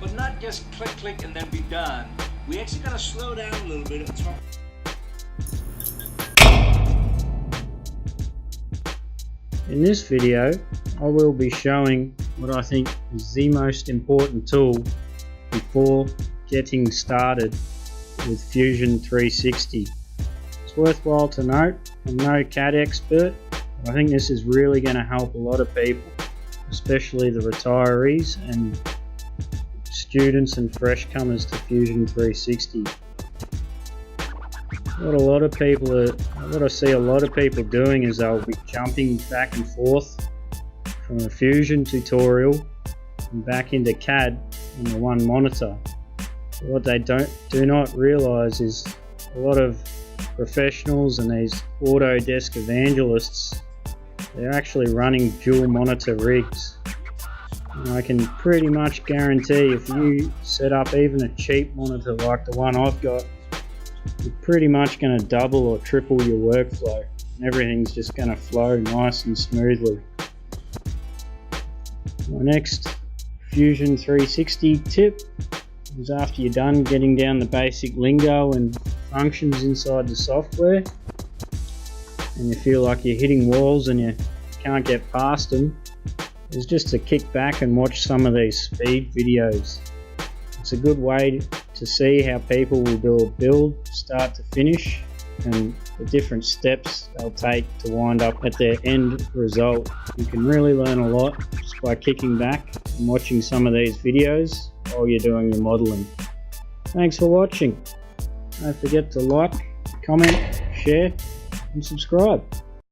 but not just click, click, and then be done. We actually gotta slow down a little bit and talk. In this video, I will be showing what I think is the most important tool before getting started with Fusion 360. It's worthwhile to note, I'm no CAD expert, but I think this is really going to help a lot of people, especially the retirees and students and fresh comers to Fusion 360. What I see a lot of people doing is they'll be jumping back and forth from a Fusion tutorial and back into CAD on the one monitor. But what they do not realise is a lot of professionals and these Autodesk evangelists, they're actually running dual monitor rigs. And I can pretty much guarantee if you set up even a cheap monitor like the one I've got, you're pretty much going to double or triple your workflow, and everything's just going to flow nice and smoothly. My next Fusion 360 tip is after you're done getting down the basic lingo and functions inside the software, and you feel like you're hitting walls and you can't get past them, is just to kick back and watch some of these speed videos. It's a good way to see how people will build start to finish and the different steps they'll take to wind up at their end result. You can really learn a lot just by kicking back and watching some of these videos while you're doing your modeling. Thanks for watching. Don't forget to like, comment, share and subscribe.